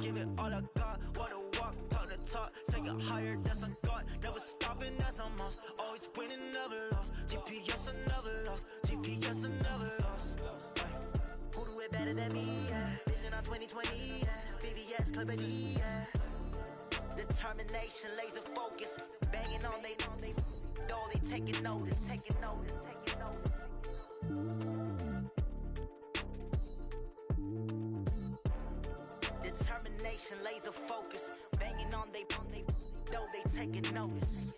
give it all I got. Wanna walk, talk the talk, take it higher, that's a God. Never stopping, that's a must. Always winning, never lost. GPS, I never lost. GPS, I never lost. Who do it better than me? Yeah. Vision on 2020. Yeah. VVS, company. Yeah. Determination, laser focus, banging on they door, they taking notice, taking notice, taking notice. Determination, laser focus, banging on they door, they taking notice.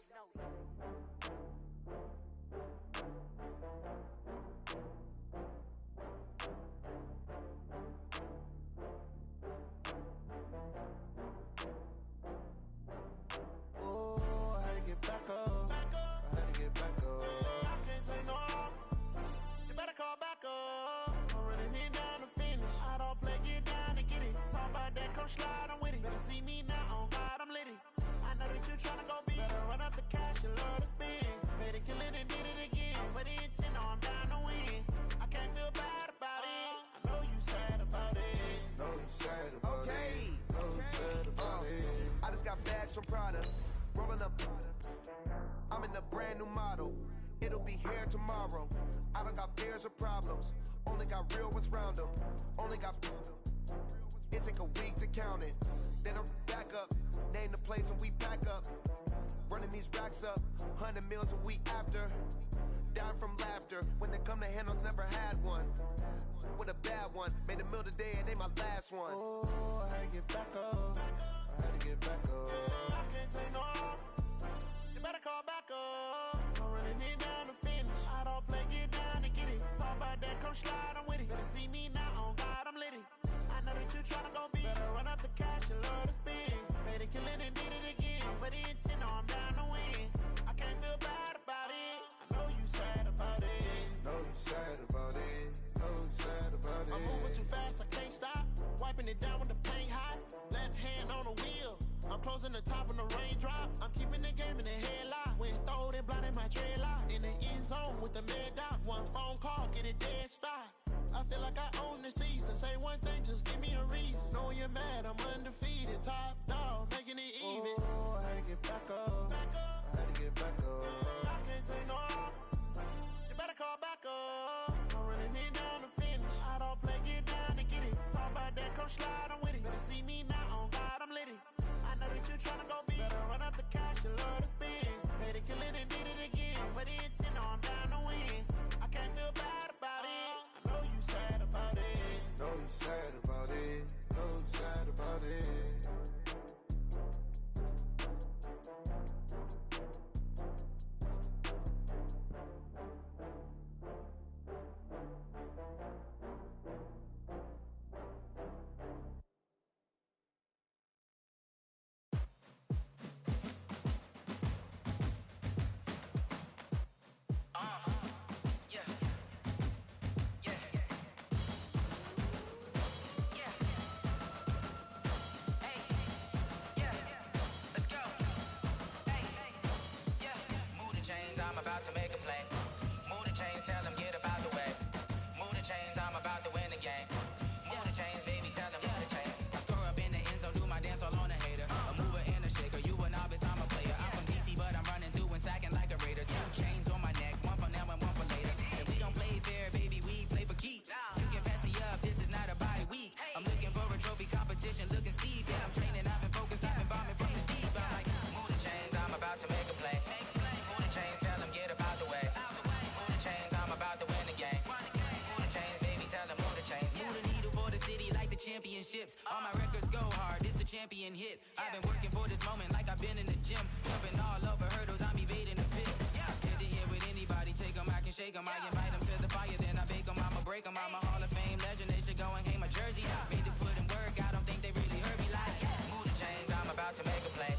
From Prada, rolling up. I'm in a brand new model. It'll be here tomorrow. I don't got fears or problems. Only got real ones round them. Only got. It take a week to count it. Then I'm back up. Name the place and we back up. Running these racks up. 100 meals a week after. Down from laughter. When it come to handles, never had one. With a bad one. Made a meal today and they my last one. Oh, I had to get back up. I had to get back up. I can't take no loss. You better call back up. I'm running it down to finish. I don't play, get down and get it. Talk about that, come slide, I'm with it. Better see me now, on God, I'm litty. I know that you tryna go big. Better run up the cash, you love to spend. Made it, kill it and did it again. But the intent, no, I'm down to win. I can't feel bad about it. I know you sad about it. Know you sad about it. Know you sad about it. I'm moving too fast, I can't stop. Wiping it down with the paint hot. Left hand on the wheel. I'm closing the top of the raindrop. I'm keeping the game in the headlock. When throwed and blinded my dreadlock. In the end zone with the mad dot. One phone call, get it dead stop. I feel like I own the season. Say one thing, just give me a reason. Knowing you're mad, I'm undefeated. Top dog, making it even. Oh, I had to get back up. I had to get back up. I can't take no loss. You better call back up. I'm running it down to finish. I don't play, get down and get it. Talk about that, come slide, I'm with it. Better see me now, on God, I'm litty. I know that you tryna go big. Better run up the cash, you love to spend. Made it, kill it and did it again. But the intent, no, I'm down to win. I can't feel bad about it. I know you sad about it. Know you sad about it. Know you sad about it. I'm about to make a play. Move the chains, tell them get up out the way. Move the chains, I'm about to win the game. Move the chains, baby, tell them move the chains. I score up in the end zone, do my dance all on a hater. A mover and a shaker, you a novice, I'm a player. I'm from DC, but I'm running through and sacking like a raider. 2 chains on my neck, one for now and one for later. And we don't play fair, baby, we play for keeps. You can pass me up, this is not a bye week. I'm looking for a trophy competition, looking steep. Yeah, I'm training, I've been focused, I've been bombing from the deep. I'm like, move the chains, I'm about to make a play. Move the chains, tell them get up out the way. Move the chains, I'm about to win the game. Move the chains, baby, tell them move the chains. Move the needle for the city like the championships. All my records go hard, this a champion hit. I've been working for this moment like I've been in the gym. Jumping all over hurdles, I'm evading the pit. Tend to hit with anybody, take them, I can shake them. I invite them to the fire, then I bake them, I'ma break them. I'm a Hall of Fame legend, they should go and hang my jersey. Made to put in work, I don't think they really heard me like. Move the chains, I'm about to make a play.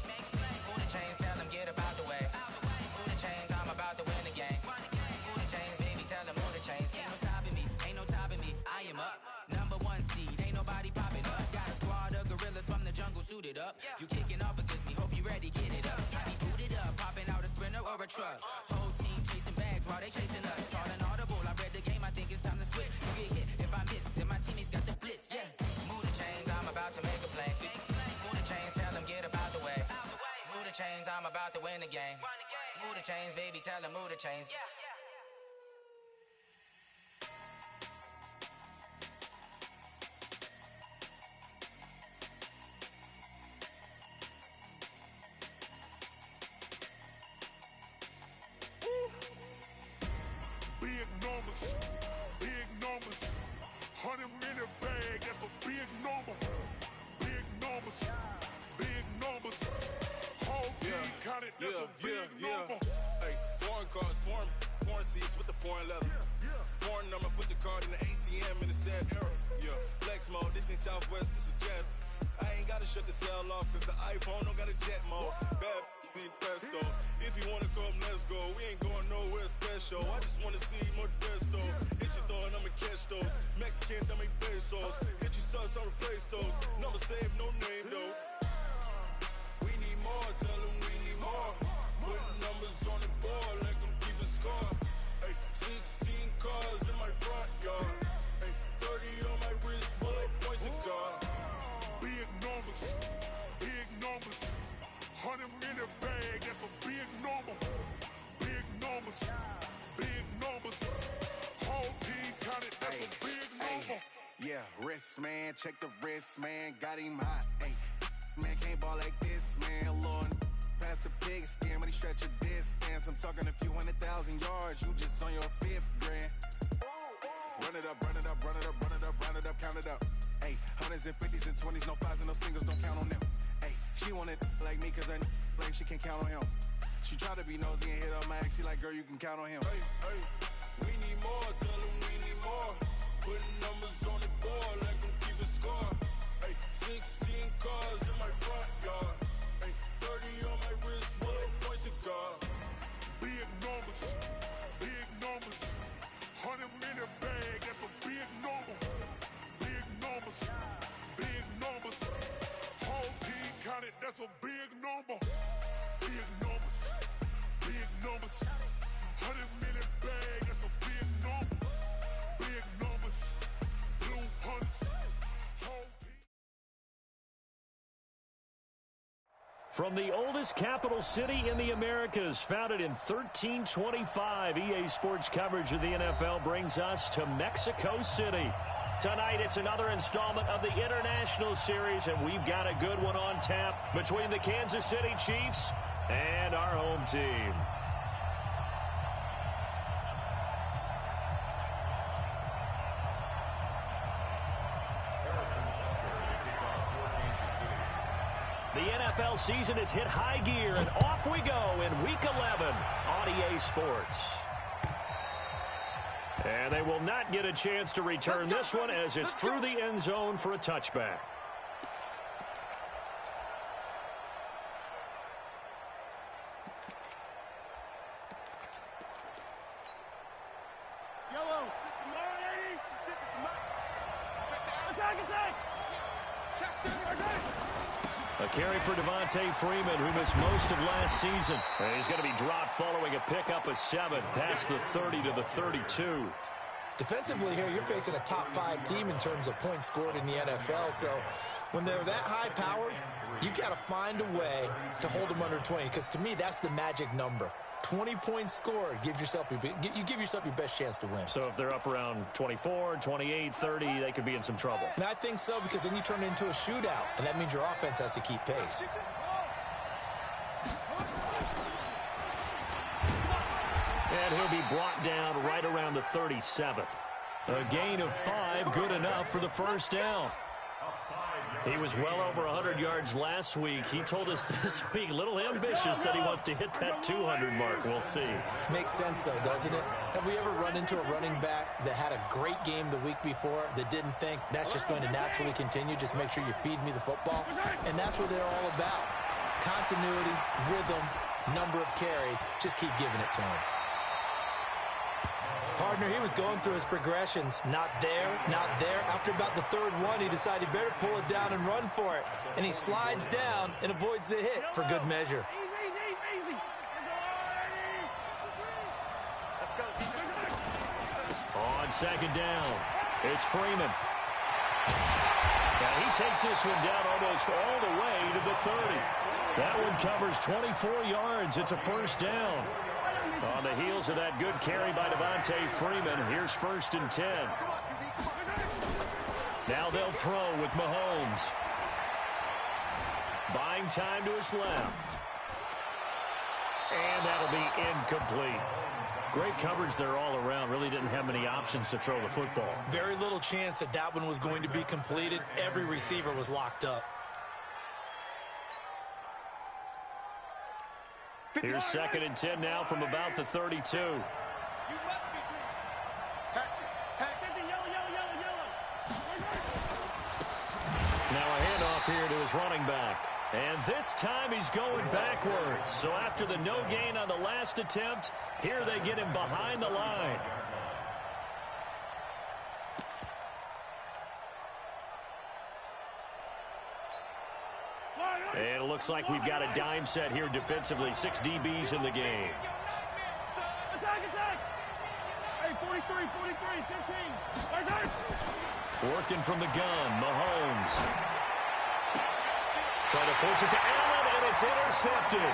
Move the chains, tell them get up out the way. Move the chains, I'm about to win the game. Move the chains, baby, tell them move the chains. Ain't no stopping me, ain't no topping me. I am up, number 1 seed, ain't nobody popping up. Got a squad of gorillas from the jungle suited up. You kicking off against me, hope you ready, get it up. I be booted up, popping out a sprinter or a truck. Whole team chasing bags while they chasing us. Calling audible, I read the game, I think it's time to switch. You get hit, if I miss, then my teammates got the blitz, yeah. Move the chains, I'm about to make a play. chains, I'm about to win the game. Move the chains, baby, tell them move the chains. Big numbers, big numbers. 100 minute bag, that's a big number. Big numbers, big numbers. Whole team counted, that's a big number. Hey, foreign cars, foreign seats with the foreign leather. Foreign number, put the card in the ATM in the sad era. Yeah, flex mode, this ain't Southwest, this is Jet. I ain't gotta shut the cell off, cause the iPhone don't got a jet mode. Bad beat pesto. If you wanna come, let's go. We ain't going nowhere special. I just wanna see more Modesto. Hit your thought, I'ma catch those. Mexican, dummy pesos. Hit your sus, I'll replace those. Number saved, no name though. We need more, tell them we need more. Putting numbers on the board, let them keep a score. Hey, 16 cars in my front yard. Hey, 30 on my wrist, bullet point to God. Big numbers, big numbers. 100 minute bag, that's a big number. Big numbers, big numbers. Whole team counted, that's a big number. Yeah, wrist man, check the wrist man, got him hot. Ay, man can't ball like this, man. Lord, past the pig skin when he stretch a distance. I'm talking a few 100,000 yards, you just on your 5th grand. Run it up, run it up, run it up, run it up, run it up, count it up. Ay, 100s and 50s and 20s, no 5s and no singles, don't count on them. Ay, she wanted like me cause I like she can't count on him. She tried to be nosy and hit up my ex, she like, girl, you can count on him. Hey, hey, we need more, tell them we need more. Putting numbers on the board, let them keep a score. Hey, 16 cars in my front yard. Hey, 30 on my wrist, bullet point to God. Big numbers, big numbers. 100 minute bag, that's a big number. Big numbers, big numbers. Whole team counted, that's a big number. Big numbers, big numbers. 100 minute bag, that's a big number. Big numbers, blue hunts. Whole team. From the oldest capital city in the Americas, founded in 1325, EA Sports coverage of the NFL brings us to Mexico City. Tonight, it's another installment of the International Series, and we've got a good one on tap between the Kansas City Chiefs and our home team. The NFL season has hit high gear, and off we go in Week 11 on EA Sports. And they will not get a chance to return this one as it's through the end zone for a touchback. A carry for Devontae Freeman, who missed most of last season. And he's going to be dropped following a pickup of 7 past the 30 to the 32. Defensively here, you're facing a top-5 team in terms of points scored in the NFL. So when they're that high-powered, you got to find a way to hold them under 20. Because to me, that's the magic number. 20 points scored gives yourself you give yourself your best chance to win. So if they're up around 24, 28, 30, they could be in some trouble. And I think so, because then you turn it into a shootout, and that means your offense has to keep pace. And he'll be brought down right around the 37. A gain of 5, good enough for the first down. He was well over 100 yards last week. He told us this week, a little ambitious, said he wants to hit that 200 mark. We'll see. Makes sense, though, doesn't it? Have we ever run into a running back that had a great game the week before that didn't think that's just going to naturally continue? Just make sure you feed me the football. And that's what they're all about. Continuity, rhythm, number of carries. Just keep giving it to him. Partner, he was going through his progressions. Not there, not there. After about the third one, he decided he better pull it down and run for it. And he slides down and avoids the hit for good measure. On second down, it's Freeman. And he takes this one down almost all the way to the 30. That one covers 24 yards. It's a first down. On the heels of that good carry by Devontae Freeman, here's 1st and 10. Now they'll throw with Mahomes. Buying time to his left. And that'll be incomplete. Great coverage there all around. Really didn't have many options to throw the football. Very little chance that that one was going to be completed. Every receiver was locked up. Here's 2nd and 10 now from about the 32. Now a handoff here to his running back. And this time he's going backwards. So after the no gain on the last attempt, here they get him behind the line. And it looks like we've got a dime set here defensively. 6 DBs in the game. Hey, 43, 15. Working from the gun, Mahomes. Trying to force it to Allen, and it's intercepted.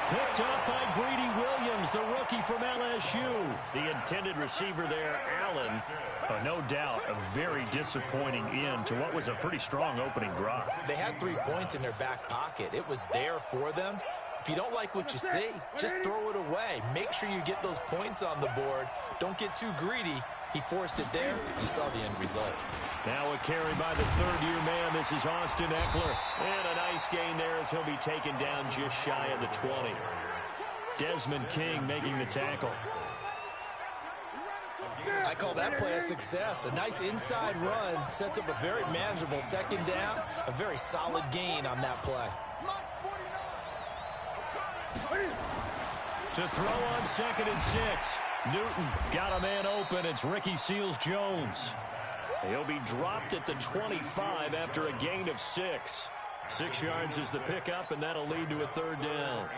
Picked up by Greedy Williams, the rookie from LSU. The intended receiver there, Allen. No doubt a very disappointing end to what was a pretty strong opening drive. They had 3 points in their back pocket. It was there for them. If you don't like what you see, just throw it away. Make sure you get those points on the board. Don't get too greedy. He forced it there. You saw the end result. Now a carry by the 3rd-year man. This is Austin Eckler. And a nice gain there as he'll be taken down just shy of the 20. Desmond King making the tackle. I call that play a success. A nice inside run sets up a very manageable 2nd down. A very solid gain on that play. To throw on 2nd and 6. Newton got a man open. It's Ricky Seals-Jones. He'll be dropped at the 25 after a gain of 6. 6 yards is the pickup, and that'll lead to a 3rd down.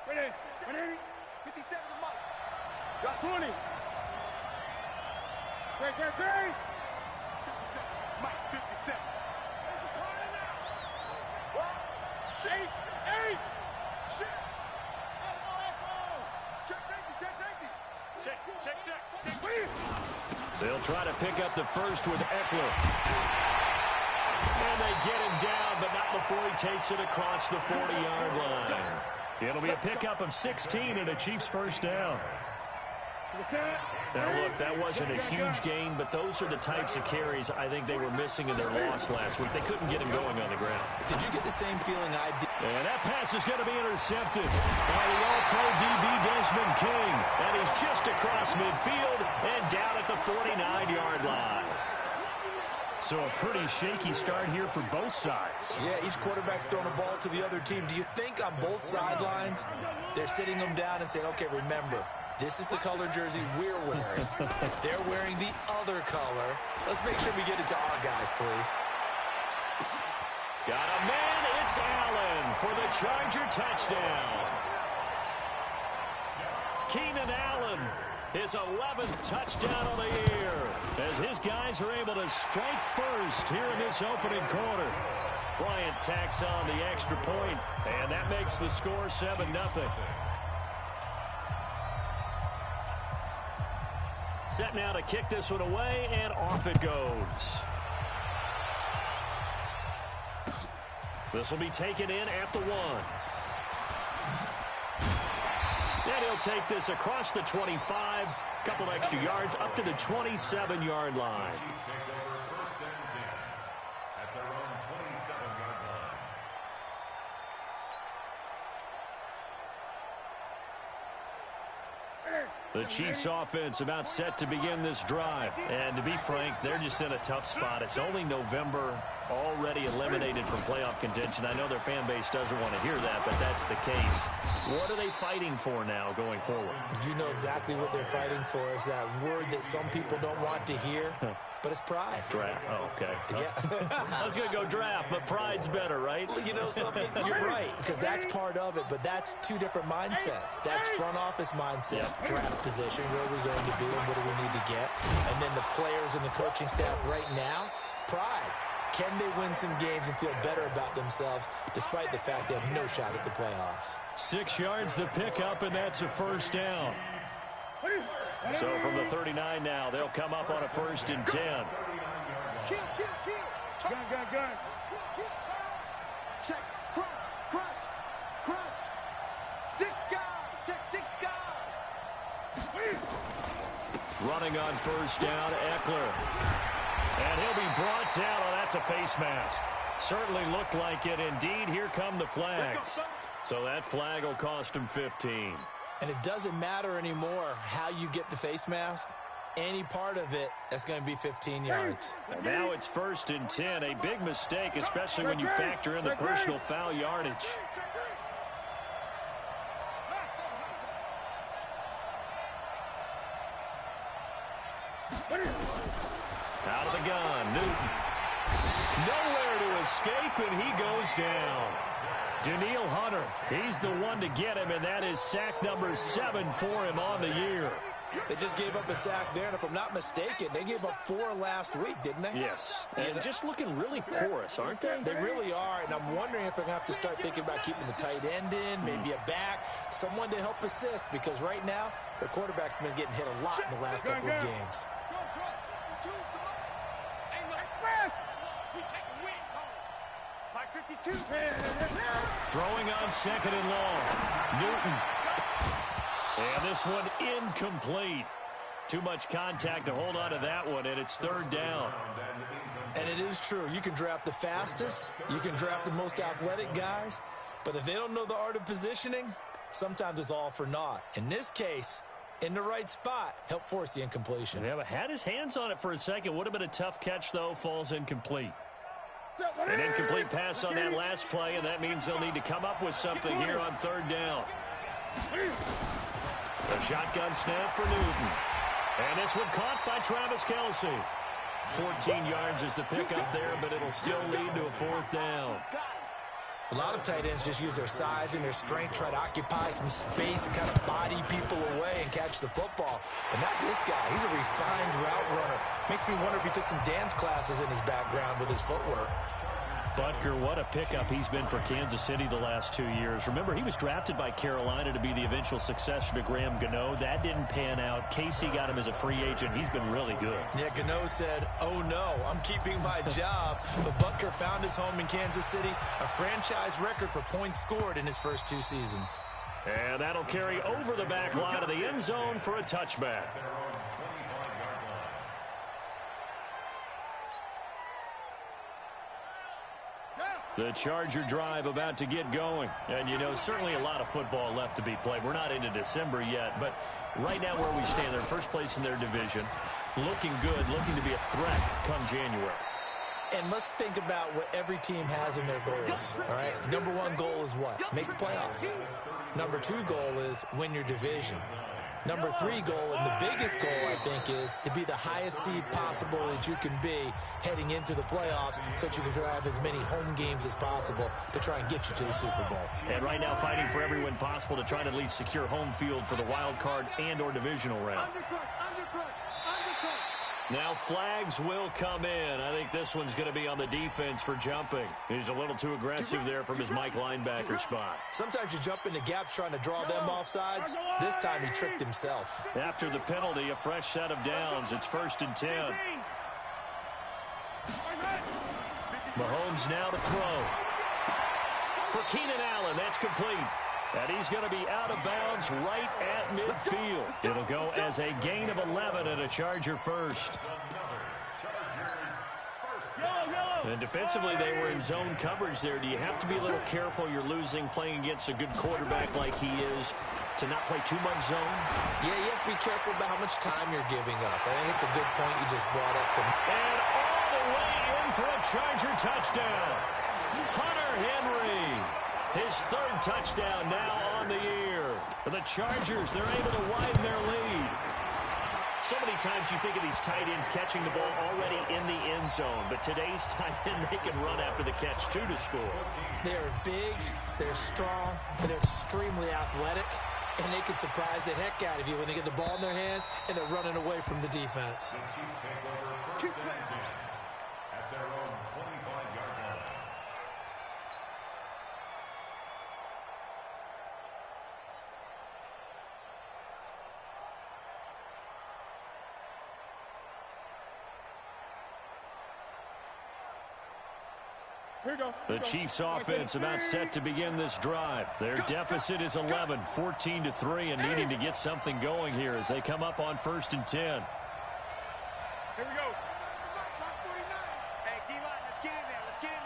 Ready, 57 to Mike. Drop 20. Great. 57, Mike, 57. There's a corner now. What? Shake, 8. Shit. Check safety. They'll try to pick up the first with Eckler. And they get him down, but not before he takes it across the 40-yard line. It'll be a pickup of 16 and a Chiefs first down. Now, look, that wasn't a huge gain, but those are the types of carries I think they were missing in their loss last week. They couldn't get him going on the ground. Did you get the same feeling I did? And that pass is going to be intercepted by the All-Pro DB Desmond King. And he's just across midfield and down at the 49-yard line. So a pretty shaky start here for both sides. Yeah, each quarterback's throwing a ball to the other team. Do you think on both sidelines they're sitting them down and saying, okay, remember, this is the color jersey we're wearing. They're wearing the other color. Let's make sure we get it to our guys, please. Got a man. It's Allen for the Charger touchdown. Keenan Allen, his 11th touchdown of the year, as his guys are able to strike first here in this opening quarter. Bryant tacks on the extra point, and that makes the score 7-0. Set now to kick this one away, and off it goes. This will be taken in at the 1. And he'll take this across the 25, couple extra yards up to the 27-yard line. The Chiefs offense about set to begin this drive. And to be frank, they're just in a tough spot. It's only November. already eliminated from playoff contention. I know their fan base doesn't want to hear that, but that's the case. What are they fighting for now going forward? You know exactly what they're fighting for. Is that word that some people don't want to hear, but it's pride. Draft. Oh, okay. Yeah. I was going to go draft, but pride's better, right? You know something? You're right, because that's part of it, but that's two different mindsets. That's front office mindset, draft position, where are we going to be and what do we need to get? And then the players and the coaching staff right now, pride. Can they win some games and feel better about themselves despite the fact they have no shot at the playoffs? 6 yards the pickup, and that's a first down. So from the 39 now, they'll come up on a 1st and 10. Gun. Check, crunch. 6 guys, check 6 guys. Running on 1st down, Eckler. And he'll be brought down. Oh, that's a face mask. Certainly looked like it. Indeed, here come the flags. So that flag will cost him 15. And it doesn't matter anymore how you get the face mask. Any part of it, that's going to be 15 yards. And now it's 1st and 10. A big mistake, especially when you factor in the personal foul yardage. Out of the gun, Newton. Nowhere to escape, and he goes down. Daniil Hunter, he's the one to get him, and that is sack number 7 for him on the year. They just gave up a sack there, and if I'm not mistaken, they gave up 4 last week, didn't they? Yes, and just looking really porous, aren't they? They really are, and I'm wondering if they're going to have to start thinking about keeping the tight end in, maybe a back, someone to help assist, because right now, their quarterback's been getting hit a lot in the last couple of games. Throwing on 2nd and long. Newton. And this one incomplete. Too much contact to hold on to that one, and it's 3rd down. And it is true. You can draft the fastest. You can draft the most athletic guys. But if they don't know the art of positioning, sometimes it's all for naught. In this case, in the right spot, help force the incompletion. Yeah, but had his hands on it for a second. Would have been a tough catch, though. Falls incomplete. An incomplete pass on that last play, and that means they'll need to come up with something here on 3rd down. A shotgun snap for Newton. And this one caught by Travis Kelce. 14 yards is the pickup there, but it'll still lead to a 4th down. A lot of tight ends just use their size and their strength, try to occupy some space and kind of body people away and catch the football. But not this guy. He's a refined route runner. Makes me wonder if he took some dance classes in his background with his footwork. Butker, what a pickup he's been for Kansas City the last 2 years. Remember, he was drafted by Carolina to be the eventual successor to Graham Gano. That didn't pan out. Casey got him as a free agent. He's been really good. Yeah, Gano said, oh no, I'm keeping my job. But Butker found his home in Kansas City, a franchise record for points scored in his first 2 seasons. And that'll carry over the back line of the end zone for a touchback. The Charger drive about to get going. And, you know, certainly a lot of football left to be played. We're not into December yet, but right now where we stand, they're first place in their division. Looking good, looking to be a threat come January. And let's think about what every team has in their goals, all right? Number 1 goal is what? Make the playoffs. Number 2 goal is win your division. Number 3 goal, and the biggest goal, I think, is to be the highest seed possible that you can be heading into the playoffs so that you can have as many home games as possible to try and get you to the Super Bowl. And right now fighting for every win possible to try to at least secure home field for the wild card and or divisional round. Now flags will come in. I think this one's going to be on the defense for jumping. He's a little too aggressive there from his Mike linebacker spot. Sometimes you jump into gaps trying to draw them off sides. This time he tricked himself. After the penalty, a fresh set of downs. It's 1st and 10. Mahomes now to throw. For Keenan Allen, that's complete. And he's going to be out of bounds right at midfield. It'll go as a gain of 11 and a Charger first. And defensively, they were in zone coverage there. Do you have to be a little careful? You're losing playing against a good quarterback like he is to not play too much zone? Yeah, you have to be careful about how much time you're giving up. I think it's a good point you just brought up. And all the way in for a Charger touchdown. Hunter Henry, his third touchdown now on the year. For the Chargers, they're able to widen their lead. So many times you think of these tight ends catching the ball already in the end zone, but today's tight end, they can run after the catch, too, to score. They're big, they're strong, and they're extremely athletic, and they can surprise the heck out of you when they get the ball in their hands and they're running away from the defense. At their own 25-yard line. The Chiefs offense about set to begin this drive. Their deficit is 11, 14-3, and needing to get something going here as they come up on 1st and 10. Here we go. Hey, D-line, let's get in there. Let's get in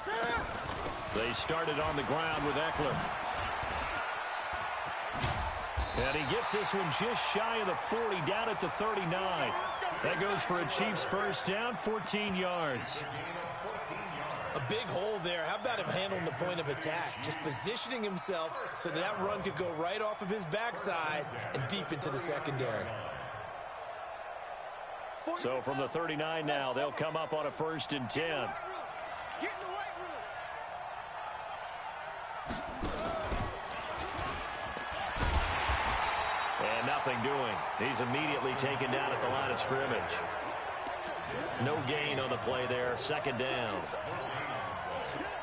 there now. They started on the ground with Eckler. And he gets this one just shy of the 40, down at the 39. That goes for a Chiefs first down, 14 yards. A big hole there. How about him handling the point of attack? Just positioning himself so that run could go right off of his backside and deep into the secondary. So from the 39 now, they'll come up on a 1st and 10. Get in the right room. And nothing doing. He's immediately taken down at the line of scrimmage. No gain on the play there. 2nd down.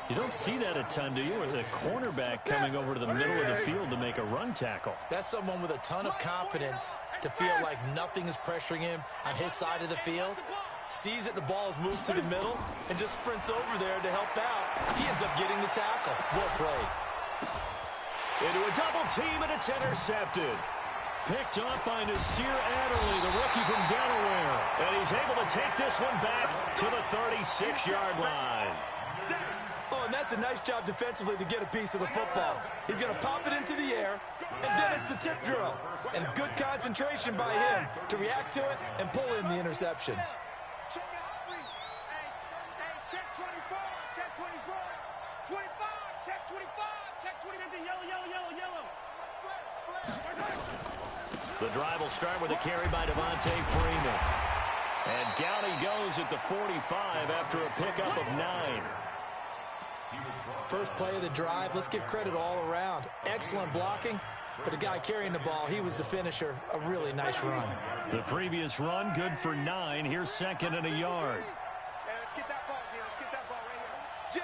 You don't see that a ton, do you? Or the cornerback coming over to the middle of the field to make a run tackle. That's someone with a ton of confidence to feel like nothing is pressuring him on his side of the field. Sees that the ball is moved to the middle and just sprints over there to help out. He ends up getting the tackle. Well played. Into a double team, and it's intercepted. Picked off by Nasir Adderley, the rookie from Delaware. And he's able to take this one back to the 36-yard line. Oh, and that's a nice job defensively to get a piece of the football. He's going to pop it into the air, and then it's the tip drill. And good concentration by him to react to it and pull in the interception. Check 24. Check 24. 25. Check 25. Check 25. Yellow. The drive will start with a carry by Devontae Freeman. And down he goes at the 45 after a pickup of 9. First play of the drive, let's give credit all around. Excellent blocking, but the guy carrying the ball, he was the finisher. A really nice run. The previous run, good for 9. Here's 2nd and a yard. Hey, let's get that ball, man. Let's get that ball right here. Jim.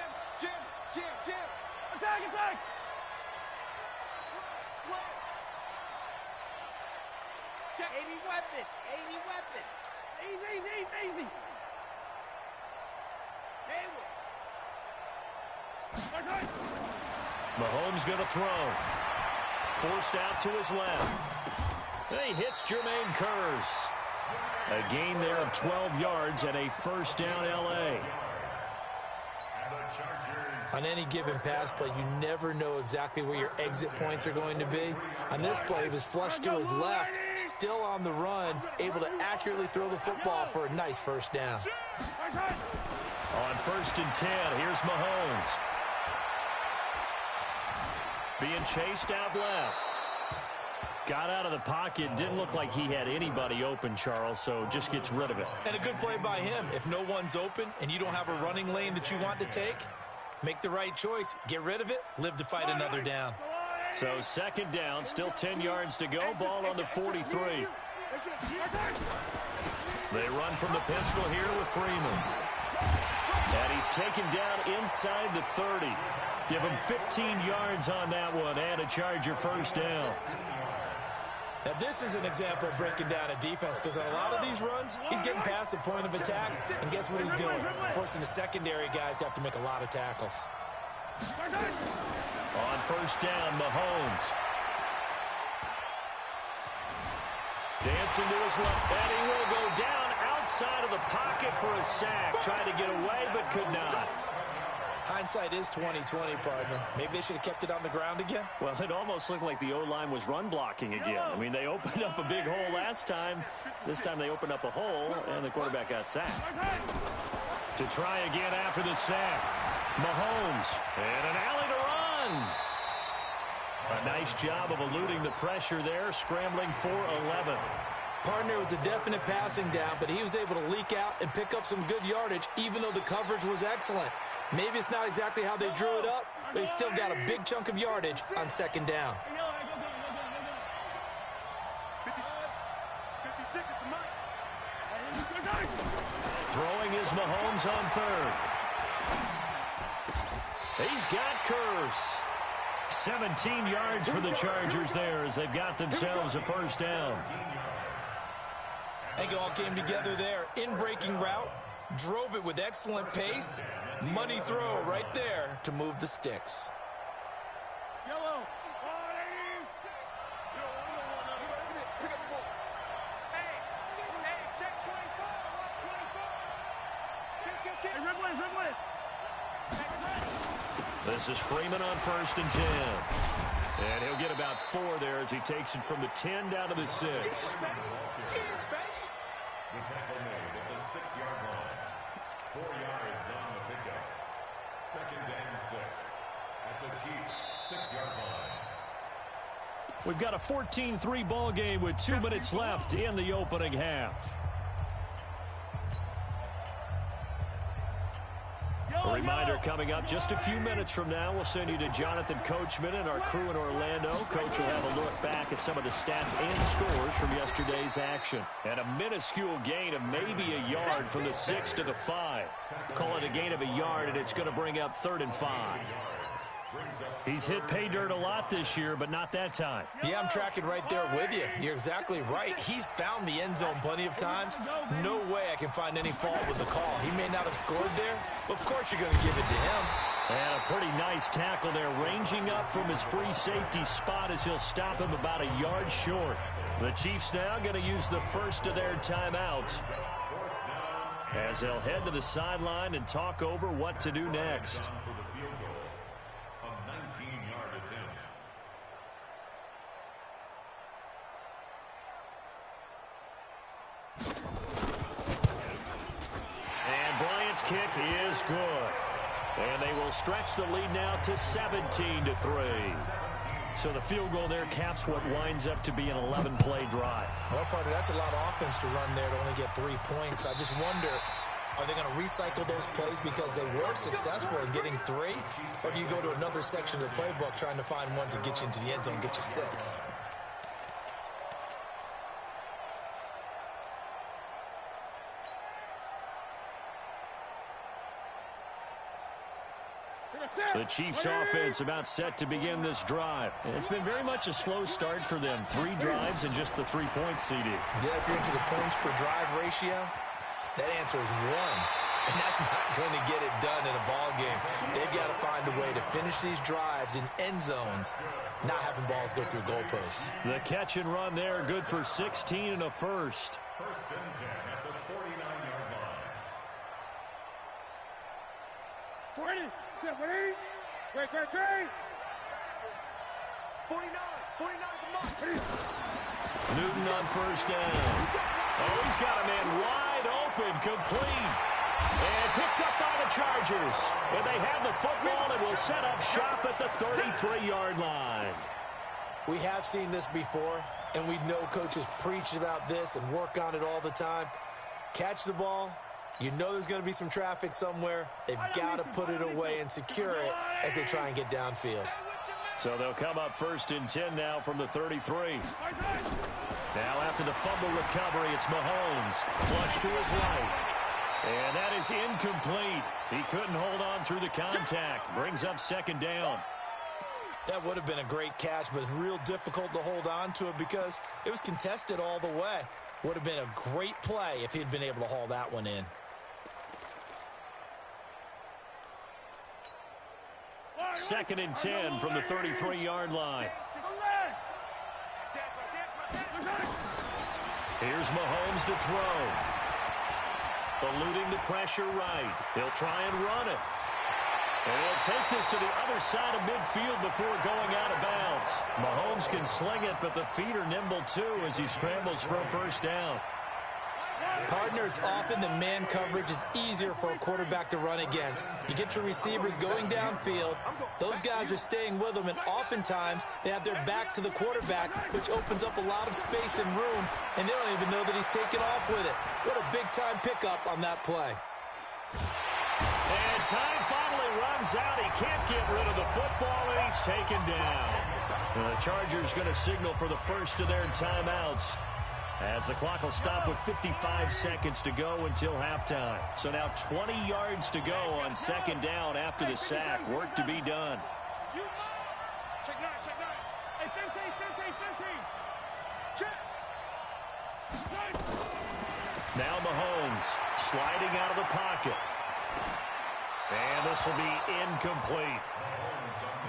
Attack. Check. 80 weapon. Easy. Hayward. Mahomes going to throw. Forced out to his left. He hits Jermaine Kearse. A gain there of 12 yards and a first down L.A. On any given pass play, you never know exactly where your exit points are going to be. On this play, he was flushed to his left, still on the run, able to accurately throw the football for a nice first down. On 1st and 10, here's Mahomes. Being chased out left. Got out of the pocket. Didn't look like he had anybody open, Charles, so just gets rid of it. And a good play by him. If no one's open and you don't have a running lane that you want to take, make the right choice. Get rid of it. Live to fight another down. So 2nd down, still 10 yards to go. Ball on the 43. They run from the pistol here with Freeman. And he's taken down inside the 30. Give him 15 yards on that one and a Charger first down. Now, this is an example of breaking down a defense because on a lot of these runs, he's getting past the point of attack, and guess what he's doing? Forcing the secondary guys to have to make a lot of tackles. On 1st down, Mahomes. Dancing to his left, and he will go down outside of the pocket for a sack. Tried to get away, but could not. Hindsight is 20/20, partner. Maybe they should have kept it on the ground again. Well, it almost looked like the O-line was run blocking again. I mean, they opened up a big hole last time. This time they opened up a hole, and the quarterback got sacked. To try again after the sack. Mahomes, and an alley to run. A nice job of eluding the pressure there, scrambling for 11. Partner, was a definite passing down, but he was able to leak out and pick up some good yardage, even though the coverage was excellent. Maybe it's not exactly how they drew it up, but he still got a big chunk of yardage on second down. Throwing is Mahomes on third. He's got Curse. 17 yards for the Chargers there as they've got themselves a first down. I think it all came together there. In-breaking route, drove it with excellent pace. Money throw right there to move the sticks. Yellow. Check 24. Watch 24. Hey, red one. This is Freeman on 1st and 10. And he'll get about 4 there as he takes it from the 10 down to the 6. The tackle made at the 6-yard line. 4 yards on the pickup. 2nd and 6 at the Chiefs' 6-yard line. We've got a 14-3 ball game with 2 minutes left in the opening half. A reminder coming up just a few minutes from now. We'll send you to Jonathan Coachman and our crew in Orlando. Coach will have a look back at some of the stats and scores from yesterday's action. And a minuscule gain of maybe a yard from the 6 to the 5. Call it a gain of a yard, and it's going to bring up 3rd and 5. He's hit pay dirt a lot this year, but not that time. Yeah, I'm tracking right there with you. You're exactly right. He's found the end zone plenty of times. No way I can find any fault with the call. He may not have scored there, but of course you're going to give it to him. And a pretty nice tackle there, ranging up from his free safety spot as he'll stop him about a yard short. The Chiefs now going to use the first of their timeouts as they'll head to the sideline and talk over what to do next. Kick is good. And they will stretch the lead now to 17-3. So the field goal there caps what winds up to be an 11-play drive. Well, partner, that's a lot of offense to run there to only get 3 points. I just wonder, are they going to recycle those plays because they were successful in getting 3? Or do you go to another section of the playbook trying to find ones that get you into the end zone and get you 6? The Chiefs offense about set to begin this drive. It's been very much a slow start for them. 3 drives and just the 3-point CD. Yeah, if you're into the points per drive ratio, that answer is 1. And that's not going to get it done in a ball game. They've got to find a way to finish these drives in end zones, not having balls go through goalposts. The catch and run there, good for 16 and a first. 1st and 10 at the 49-yard line. 40. Wait. 49. 49 come on. Newton on 1st down. Oh, he's got a man wide open, complete. And picked up by the Chargers. And they have the football and will set up shop at the 33-yard line. We have seen this before, and we know coaches preach about this and work on it all the time. Catch the ball. You know there's going to be some traffic somewhere. They've got to put it away and secure it as they try and get downfield. So they'll come up 1st and 10 now from the 33. Now after the fumble recovery, it's Mahomes. Flush to his right. And that is incomplete. He couldn't hold on through the contact. Brings up 2nd down. That would have been a great catch, but it's real difficult to hold on to it because it was contested all the way. Would have been a great play if he'd been able to haul that one in. 2nd and 10 from the 33-yard line. Here's Mahomes to throw. Eluding the pressure right. He'll try and run it. And he'll take this to the other side of midfield before going out of bounds. Mahomes can sling it, but the feet are nimble too as he scrambles for a 1st down. Partner, it's often the man coverage is easier for a quarterback to run against. You get your receivers going downfield. Those guys are staying with them, and oftentimes they have their back to the quarterback, which opens up a lot of space and room, and they don't even know that he's taken off with it. What a big-time pickup on that play. And time finally runs out. He can't get rid of the football, and he's taken down. And the Chargers going to signal for the first of their timeouts, as the clock will stop with 55 seconds to go until halftime. So now 20 yards to go on second down after the sack. Work to be done. Check nine. Hey, 15. Check. Now Mahomes sliding out of the pocket. And this will be incomplete.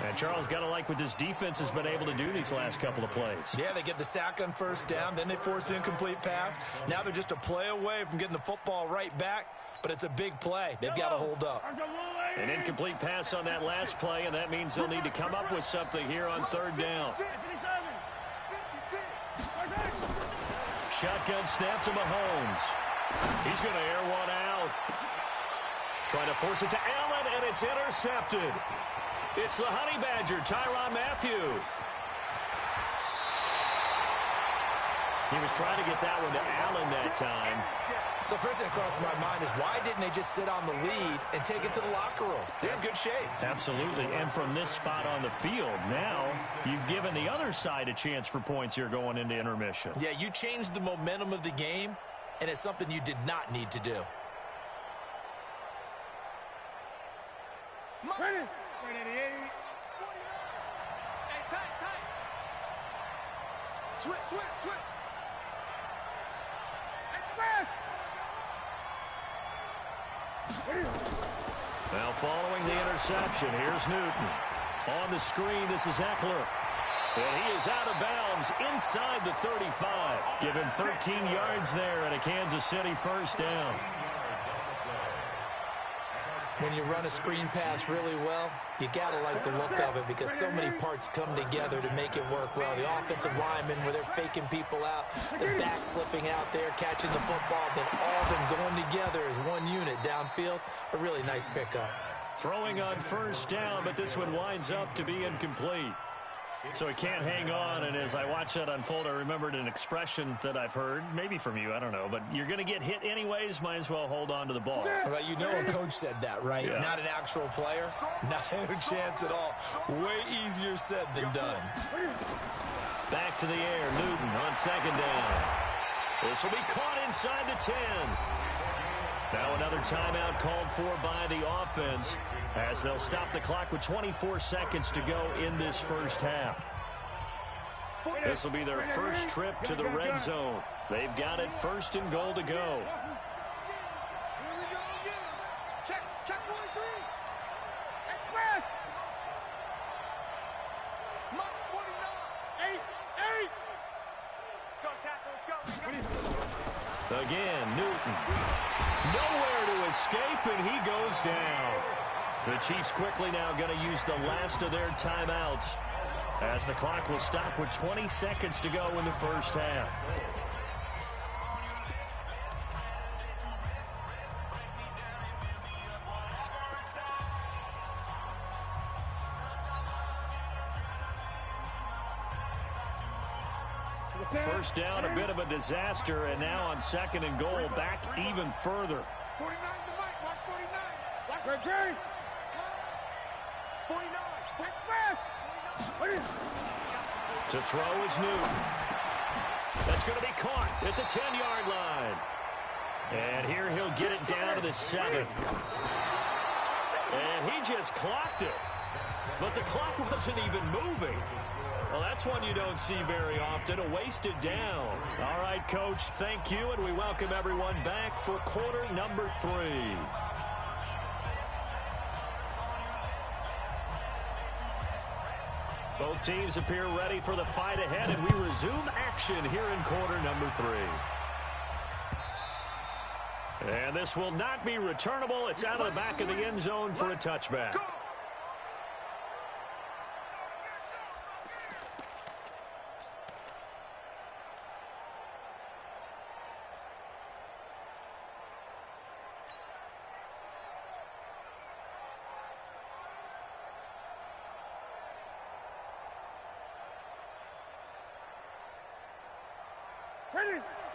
And Charles, got to like what this defense has been able to do these last couple of plays. Yeah, they get the sack on first down, then they force an incomplete pass. Now they're just a play away from getting the football right back, but it's a big play. They've got to hold up. An incomplete pass on that last play, and that means they'll need to come up with something here on third down. Shotgun snap to Mahomes. He's going to air one out. Trying to force it to Allen, and it's intercepted. It's the Honey Badger, Tyrann Mathieu. He was trying to get that one to Allen that time. So first thing that crossed my mind is why didn't they just sit on the lead and take it to the locker room? They're in good shape. Absolutely, and from this spot on the field, now you've given the other side a chance for points here going into intermission. Yeah, you changed the momentum of the game, and it's something you did not need to do. Ready. 88. Hey, tight. Switch. Now following the interception, here's Newton. On the screen, this is Eckler. And he is out of bounds inside the 35. Give him 13 yards there and a Kansas City first down. When you run a screen pass really well, you got to like the look of it because so many parts come together to make it work well. The offensive linemen, where they're faking people out, the back slipping out there, catching the football, then all of them going together as one unit downfield. A really nice pickup. Throwing on first down, but this one winds up to be incomplete. So he can't hang on, and as I watch that unfold, I remembered an expression that I've heard, maybe from you, I don't know, but you're going to get hit anyways, might as well hold on to the ball. Well, you know a coach said that, right? Yeah. Not an actual player. Not a chance at all. Way easier said than done. Back to the air, Newton on second down. This will be caught inside the 10. Now another timeout called for by the offense, as they'll stop the clock with 24 seconds to go in this first half. This will be their first trip to the red zone. They've got it first and goal to go. Check 43. Express. Max 49. 8. Let's go, tackle. Let's go. Again, Newton. Nowhere to escape, and he goes down. The Chiefs quickly now going to use the last of their timeouts, as the clock will stop with 20 seconds to go in the first half. First down, a bit of a disaster, and now on second and goal, back even further. 49 to Mike, watch 49. Watch Greg. 49. To throw is Newton. That's going to be caught at the 10-yard line. And here he'll get it down to the 7. And he just clocked it. But the clock wasn't even moving. Well, that's one you don't see very often, a wasted down. All right, Coach, thank you, and we welcome everyone back for quarter number 3. Both teams appear ready for the fight ahead, and we resume action here in quarter number 3. And this will not be returnable. It's out of the back of the end zone for a touchback.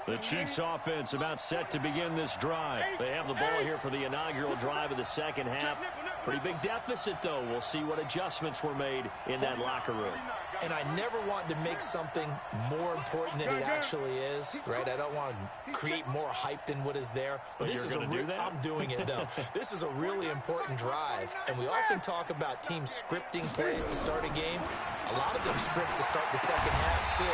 The Chiefs offense about set to begin this drive. They have the ball here for the inaugural drive of the second half. Pretty big deficit, though. We'll see what adjustments were made in that locker room. And I never want to make something more important than it actually is, right? I don't want to create more hype than what is there. But this is I'm doing it, though. This is a really important drive. And we often talk about teams scripting plays to start a game. A lot of them script to start the second half, too.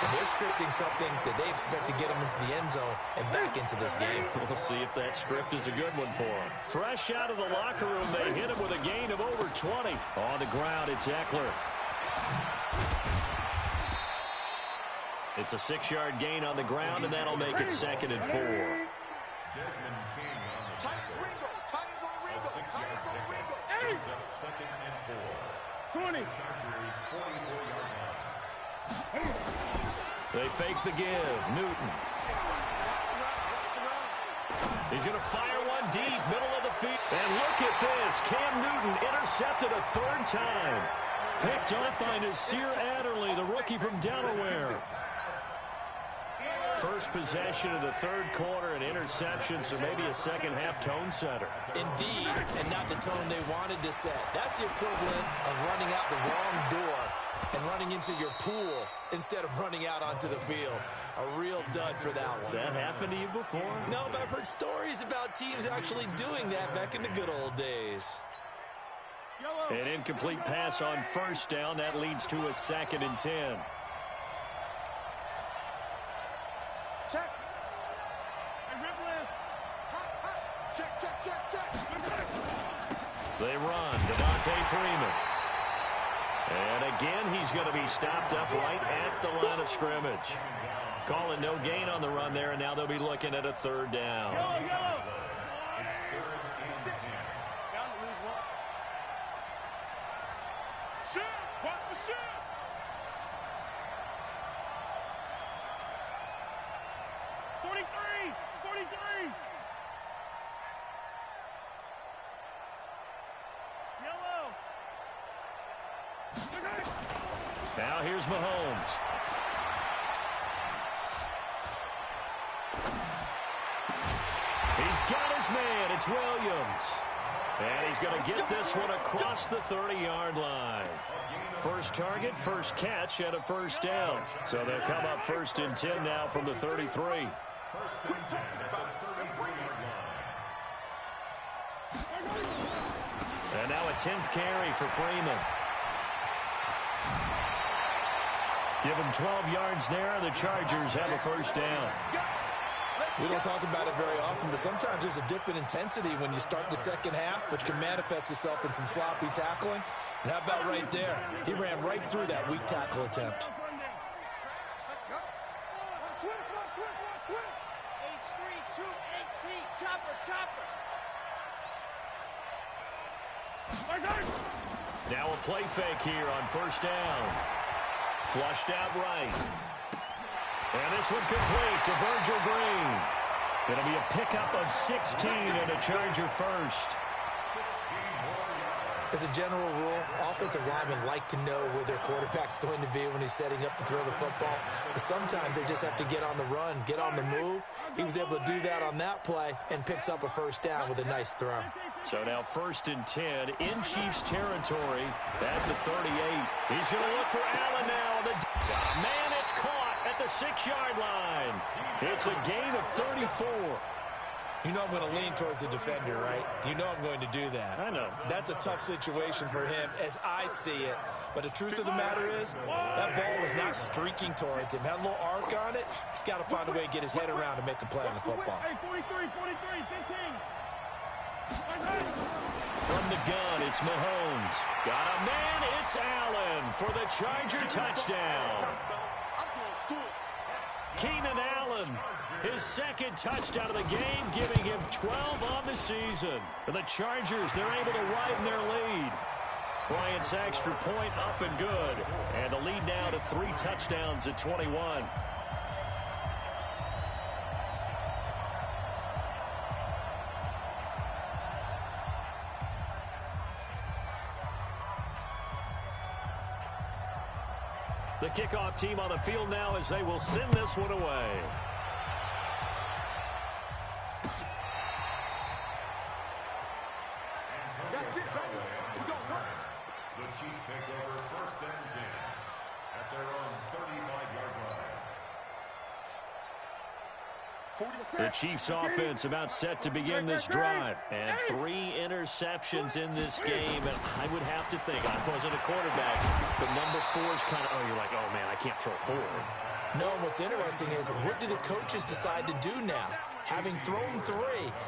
And they're scripting something that they expect to get them into the end zone and back into this game. We'll see if that script is a good one for them. Fresh out of the locker room, they hit him with a gain of over 20. On the ground, it's Eckler. It's a 6-yard gain on the ground, and that'll make it 2nd and 4. Brings up 2nd and 4. 20. Chargers 44-yard line. They fake the give. Newton. He's going to fire one deep, middle of the field. And look at this. Cam Newton intercepted a 3rd time. Picked up by Nasir Adderley, the rookie from Delaware. First possession of the 3rd quarter, an interception, so maybe a second-half tone setter. Indeed, and not the tone they wanted to set. That's the equivalent of running out the wrong door and running into your pool instead of running out onto the field. A real dud for that one. Has that happened to you before? No, but I've heard stories about teams actually doing that back in the good old days. An incomplete pass on 1st down. That leads to a 2nd and 10. Check. Hey, rip left. Check. They run to Devontae Freeman. And again, he's going to be stopped up right at the line of scrimmage. Calling no gain on the run there, and now they'll be looking at a 3rd down. It's 3rd and 10. Down to lose one. Shoot! Watch the shoot! Now here's Mahomes. He's got his man. It's Williams. And he's going to get this one across the 30-yard line. First target, first catch, and a 1st down. So they'll come up 1st and 10 now from the 33. 1st and 10 at the 33-yard line. And now a 10th carry for Freeman. Give him 12 yards there. The Chargers have a 1st down. We don't talk about it very often, but sometimes there's a dip in intensity when you start the second half, which can manifest itself in some sloppy tackling. And how about right there? He ran right through that weak tackle attempt. Let's go. Switch. H3-2-8-T. Chopper. Now a play fake here on 1st down. Flushed out right. And this one complete to Virgil Green. It'll be a pickup of 16 and a Charger first. As a general rule, offensive linemen like to know where their quarterback's going to be when he's setting up to throw the football. But sometimes they just have to get on the run, get on the move. He was able to do that on that play and picks up a 1st down with a nice throw. So now 1st and 10 in Chiefs territory at the 38. He's going to look for Allen now. Man, it's caught at the 6-yard line. It's a gain of 34. You know I'm going to lean towards the defender, right? You know I'm going to do that. I know. That's a tough situation for him as I see it. But the truth of the matter is, that ball was not streaking towards him. Had a little arc on it. He's got to find a way to get his head around and make a play on the football. Hey, 43, 15. From the gun, it's Mahomes. Got a man, it's Allen for the Charger touchdown. Keenan Allen, his 2nd touchdown of the game, giving him 12 on the season. For the Chargers, they're able to widen their lead. Bryant's extra point up and good. And the lead now to 3 touchdowns at 21. The kickoff team on the field now as they will send this one away. The Chiefs take over 1st and 10 at their own 35-yard line. The Chiefs offense about set to begin this drive. And 3 interceptions in this game. And I would have to think, I wasn't a quarterback, but number 4 is kind of, you're like, oh, man, I can't throw 4. No, what's interesting is what do the coaches decide to do now? Having thrown 3,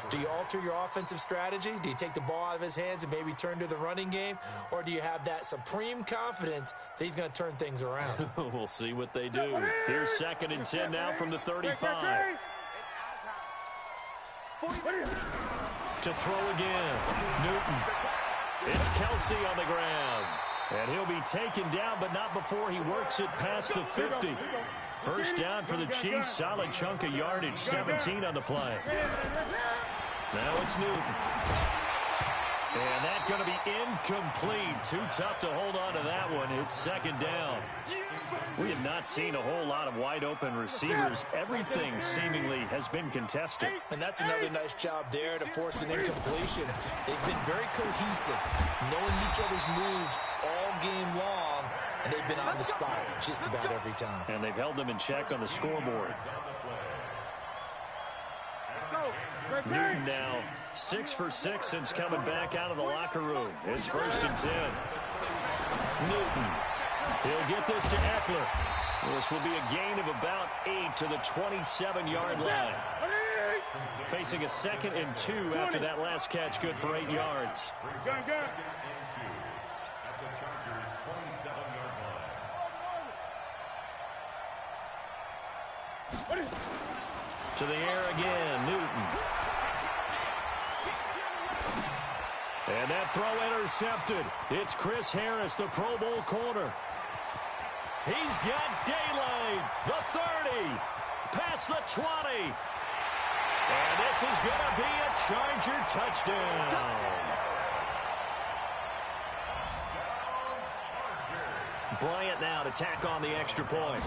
do you alter your offensive strategy? Do you take the ball out of his hands and maybe turn to the running game? Or do you have that supreme confidence that he's going to turn things around? We'll see what they do. Here's 2nd and 10 now from the 35. To throw again. Newton. It's Kelsey on the ground. And he'll be taken down, but not before he works it past the 50. First down for the Chiefs. Solid chunk of yardage. 17 on the play. Now it's Newton. And that's going to be incomplete. Too tough to hold on to that one. It's 2nd down. We have not seen a whole lot of wide-open receivers. Everything seemingly has been contested. And that's another nice job there to force an incompletion. They've been very cohesive, knowing each other's moves all game long, and they've been on the spot just about every time. And they've held them in check on the scoreboard. Newton now 6 for 6 since coming back out of the locker room. It's 1st and 10. Newton. He'll get this to Eckler. This will be a gain of about 8 to the 27-yard line. Facing a 2nd and 2 after that last catch, good for 8 yards. At the Chargers' 27-yard line. To the air again, Newton. And that throw intercepted. It's Chris Harris, the Pro Bowl corner. He's got daylight. The 30. Past the 20. And this is going to be a Charger touchdown. Bryant now to tack on the extra point.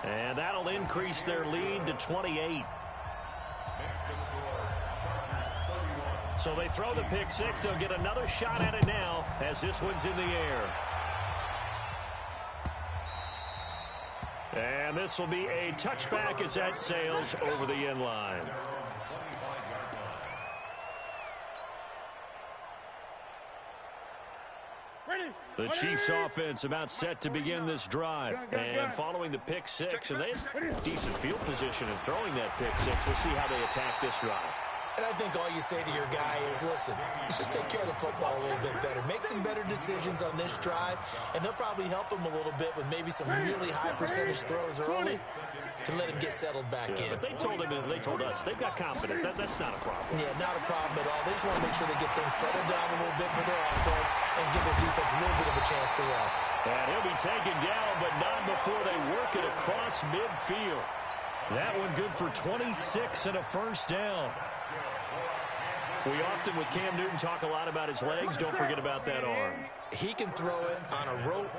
And that'll increase their lead to 28. So they throw the pick 6. They'll get another shot at it now as this one's in the air. And this will be a touchback as that sails over the end line. The Chiefs offense about set to begin this drive. And following the pick 6, and they have decent field position in throwing that pick 6. We'll see how they attack this drive. And I think all you say to your guy is, listen, let's just take care of the football a little bit better. Make some better decisions on this drive, and they'll probably help him a little bit with maybe some really high percentage throws early to let him get settled back in. But they told us they've got confidence. That's not a problem. Yeah, not a problem at all. They just want to make sure they get things settled down a little bit for their offense and give their defense a little bit of a chance to rest. And he'll be taken down, but not before they work it across midfield. That one good for 26 and a first down. We often, with Cam Newton, talk a lot about his legs. Don't forget about that arm. He can throw it on a rope.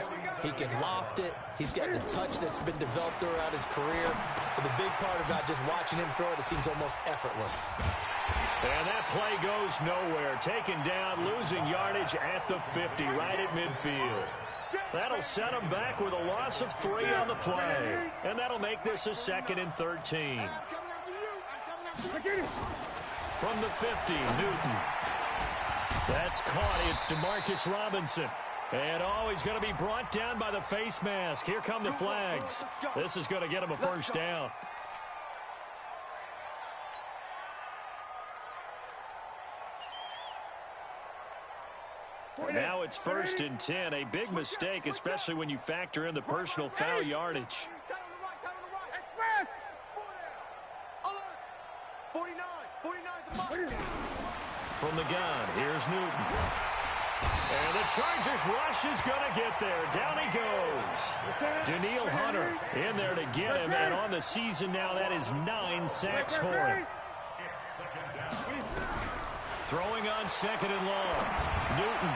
He can loft it. He's got the touch that's been developed throughout his career. But the big part about just watching him throw it, it seems almost effortless. And that play goes nowhere. Taken down, losing yardage at the 50, right at midfield. That'll set him back with a loss of 3 on the play. And that'll make this a 2nd and 13. From the 50, Newton. That's caught. It's DeMarcus Robinson. And he's going to be brought down by the face mask. Here come the flags. This is going to get him a first down. Now it's 1st and 10. A big mistake, especially when you factor in the personal foul yardage. From the gun, here's Newton. And the Chargers rush is going to get there. Down he goes. Daniil Hunter in there to get him. And on the season now, that is 9 sacks for him. Throwing on 2nd and long. Newton.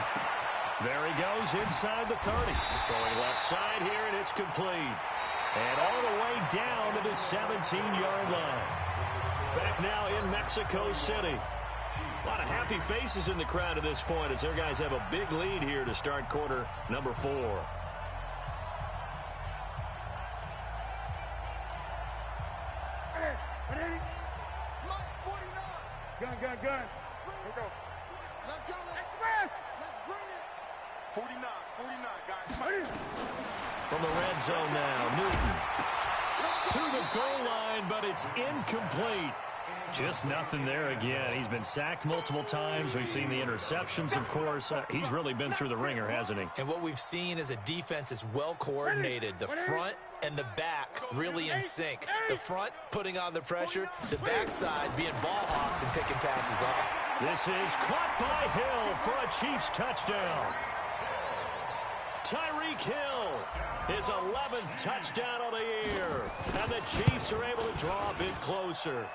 There he goes inside the 30. Throwing left side here, and it's complete. And all the way down to the 17-yard line. Back now in Mexico City. A lot of happy faces in the crowd at this point as their guys have a big lead here to start quarter number 4. Gun. Here we go. Let's go. Let's bring it. 49, guys. From the red zone now, Newton to the goal line, but it's incomplete. Just nothing there again. He's been sacked multiple times. We've seen the interceptions, of course. He's really been through the ringer, hasn't he? And what we've seen is a defense is well coordinated. The front and the back really in sync. The front putting on the pressure, the backside being ball hawks and picking passes off. This is caught by Hill for a Chiefs touchdown. Tyreek Hill, his 11th touchdown of the year. And the Chiefs are able to draw a bit closer.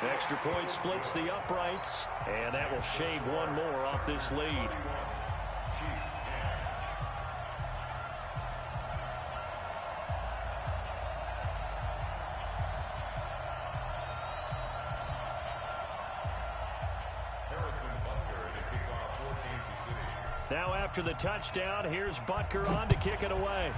Extra point splits the uprights, and that will shave one more off this lead. Now after the touchdown, here's Butker on to kick it away.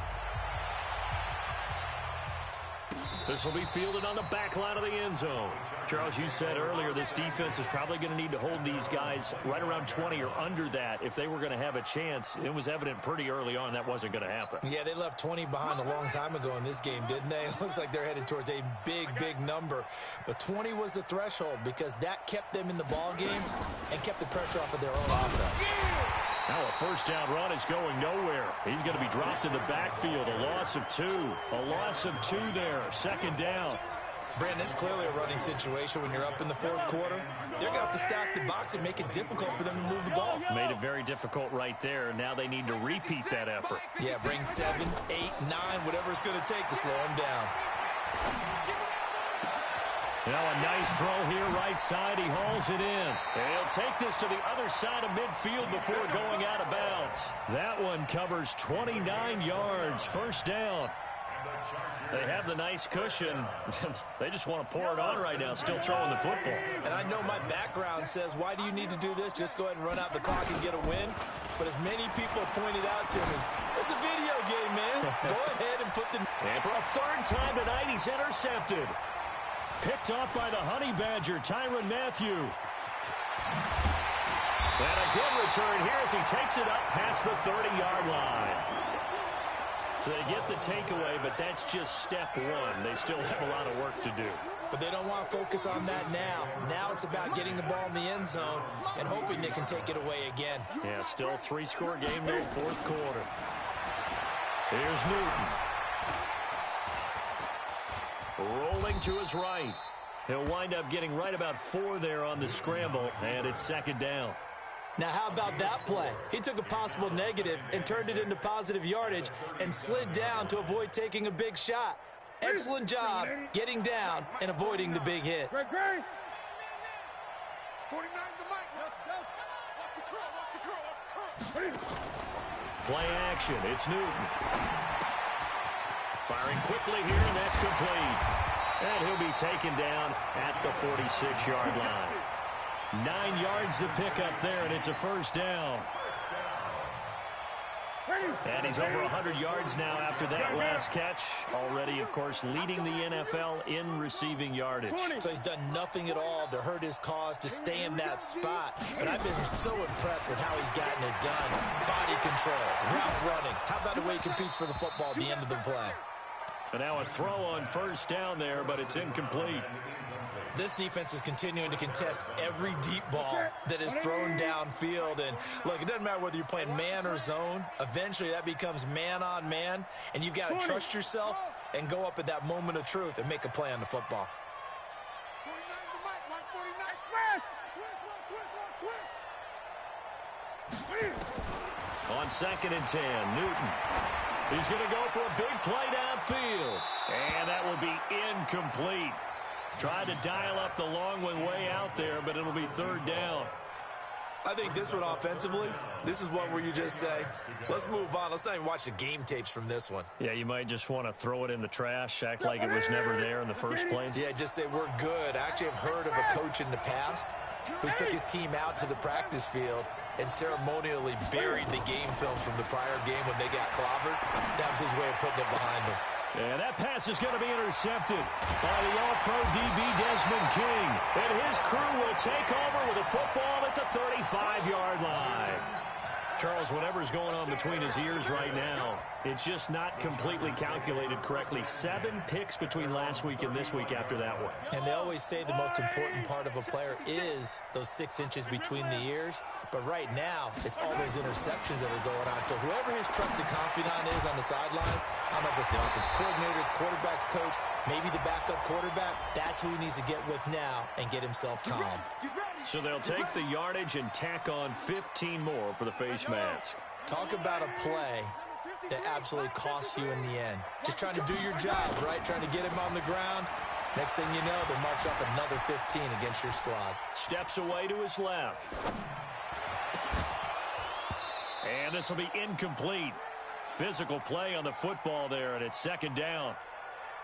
This will be fielded on the back line of the end zone. Charles, you said earlier this defense is probably going to need to hold these guys right around 20 or under that if they were going to have a chance. It was evident pretty early on that wasn't going to happen. Yeah, they left 20 behind a long time ago in this game, didn't they? It looks like they're headed towards a big number. But 20 was the threshold because that kept them in the ball game and kept the pressure off of their own offense. Now a first down run is going nowhere. He's going to be dropped in the backfield. A loss of 2. A loss of 2 there. Second down. Brandon, it's clearly a running situation when you're up in the fourth quarter. They're going to have to stack the box and make it difficult for them to move the ball. Made it very difficult right there. Now they need to repeat that effort. Yeah, bring 7, 8, 9, whatever it's going to take to slow them down. Now a nice throw here, right side. He hauls it in. He'll take this to the other side of midfield before going out of bounds. That one covers 29 yards. First down. They have the nice cushion. They just want to pour it on right now, still throwing the football. And I know my background says, why do you need to do this? Just go ahead and run out the clock and get a win. But as many people pointed out to me, it's a video game, man. Go ahead and put the... And for a third time tonight, he's intercepted. Picked off by the Honey Badger, Tyrann Mathieu. And a good return here as he takes it up past the 30-yard line. So they get the takeaway, but that's just step one. They still have a lot of work to do. But they don't want to focus on that now. Now it's about getting the ball in the end zone and hoping they can take it away again. Yeah, still 3-score game, no fourth quarter. Here's Newton. Rolling to his right. He'll wind up getting right about 4 there on the scramble, and it's second down. Now, how about that play? He took a possible negative and turned it into positive yardage and slid down to avoid taking a big shot. Excellent job getting down and avoiding the big hit. 49's the mic. Watch the curl. Play action. It's Newton. Firing quickly here, and that's complete. And he'll be taken down at the 46-yard line. 9 yards to pick up there, and it's a first down. And he's over 100 yards now after that last catch. Already, of course, leading the NFL in receiving yardage. So he's done nothing at all to hurt his cause to stay in that spot. But I've been so impressed with how he's gotten it done. Body control, route running. How about the way he competes for the football at the end of the play? And now a throw on first down there, but it's incomplete. This defense is continuing to contest every deep ball that is thrown downfield. And, look, it doesn't matter whether you're playing man or zone. Eventually, that becomes man-on-man, and you've got to trust yourself and go up at that moment of truth and make a play on the football. 49's the mic. Watch 49. Switch. On 2nd and 10, Newton. He's going to go for a big play downfield. And that will be incomplete. Tried to dial up the long one way out there, but it'll be third down. I think this one offensively, this is one where you just say, let's move on. Let's not even watch the game tapes from this one. Yeah, you might just want to throw it in the trash, act like it was never there in the first place. Yeah, just say we're good. I actually have heard of a coach in the past who took his team out to the practice field and ceremonially buried the game films from the prior game when they got clobbered. That was his way of putting it behind them. And that pass is going to be intercepted by the All-Pro DB Desmond King. And his crew will take over with a football at the 35-yard line. Charles, whatever's going on between his ears right now, it's just not completely calculated correctly. 7 picks between last week and this week after that one. And they always say the most important part of a player is those 6 inches between the ears. But right now, it's all those interceptions that are going on. So whoever his trusted confidant is on the sidelines, I don't know if it's the offense coordinator, the quarterback's coach, maybe the backup quarterback, that's who he needs to get with now and get himself calm. So they'll take the yardage and tack on 15 more for the face mask. Talk about a play that absolutely costs you in the end. Just trying to do your job, right? Trying to get him on the ground. Next thing you know, they march up another 15 against your squad. Steps away to his left. And this will be incomplete. Physical play on the football there, and it's second down.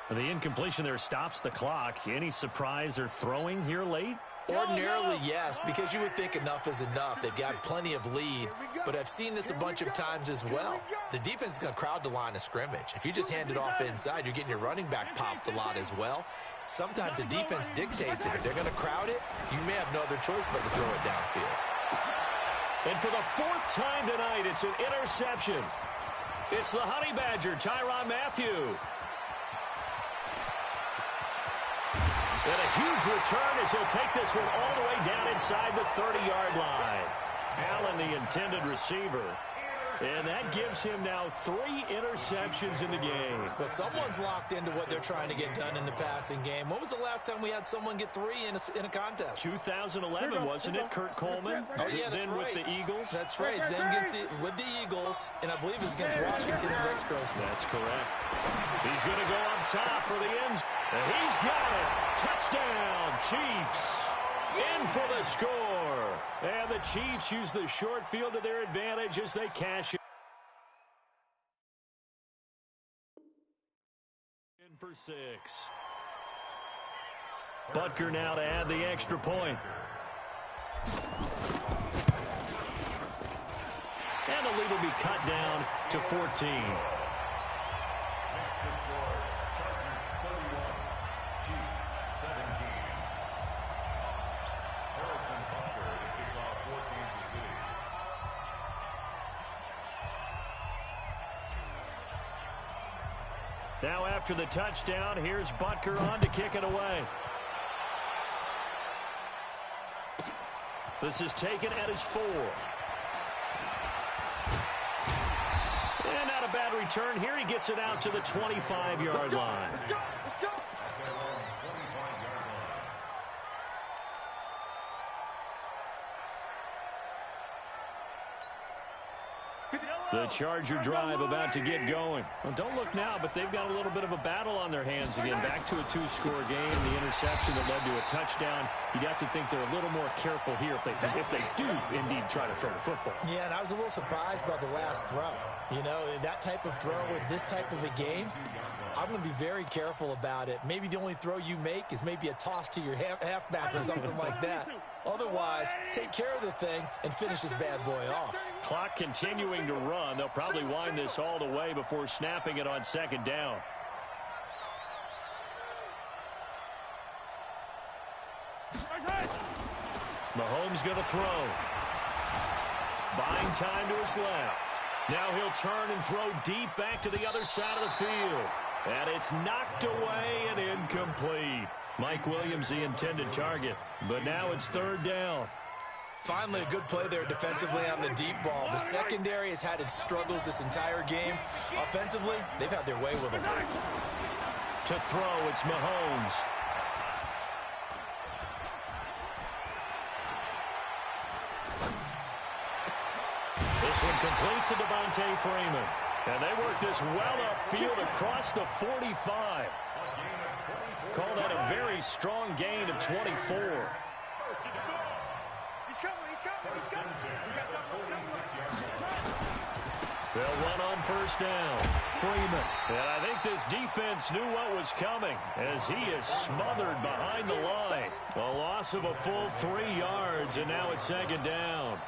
The incompletion there stops the clock. Any surprise they're throwing here late? Ordinarily, yes, because you would think enough is enough. They've got plenty of lead, but I've seen this a bunch of times as well. The defense is going to crowd the line of scrimmage. If you just hand it off inside, you're getting your running back popped a lot as well. Sometimes the defense dictates it. If they're going to crowd it, you may have no other choice but to throw it downfield. And for the 4th time tonight, it's an interception. It's the Honey Badger, Tyrann Mathieu. And a huge return as he'll take this one all the way down inside the 30-yard line. Allen, the intended receiver. And that gives him now 3 interceptions in the game. Well, someone's locked into what they're trying to get done in the passing game. When was the last time we had someone get 3 in a contest? 2011, wasn't it? Kurt Coleman. Oh, yeah, that's then right. with the Eagles. That's right. Then with the Eagles, and I believe it's against Washington and Rex Grossman. That's correct. He's going to go up top for the ends. And he's got it. Touchdown, Chiefs. In for the score. And the Chiefs use the short field to their advantage as they cash it. In for 6. Butker now to add the extra point. And the lead will be cut down to 14. Now after the touchdown, here's Butker on to kick it away. This is taken at his 4. And not a bad return here. He gets it out to the 25-yard line. The Charger drive about to get going. Well, don't look now, but they've got a little bit of a battle on their hands again. Back to a 2-score game. The interception that led to a touchdown. You'd have to think they're a little more careful here if they do indeed try to throw the football. Yeah, and I was a little surprised by the last throw. You know, that type of throw with this type of a game, I'm going to be very careful about it. Maybe the only throw you make is maybe a toss to your halfback or something like that. Otherwise, take care of the thing and finish this bad boy off. Clock continuing to run. They'll probably wind this all the way before snapping it on second down. Mahomes going to throw. Buying time to his left. Now he'll turn and throw deep back to the other side of the field. And it's knocked away and incomplete. Mike Williams, the intended target. But now it's third down. Finally, a good play there defensively on the deep ball. The secondary has had its struggles this entire game. Offensively, they've had their way with him. To throw, it's Mahomes. This one complete to Devontae Freeman. And they work this well upfield across the 45. Call that a very strong gain of 24. First and 10 at the 46-yard line. They'll run on first down. Freeman. And I think this defense knew what was coming as he is smothered behind the line. A loss of a full 3 yards, and now it's second down.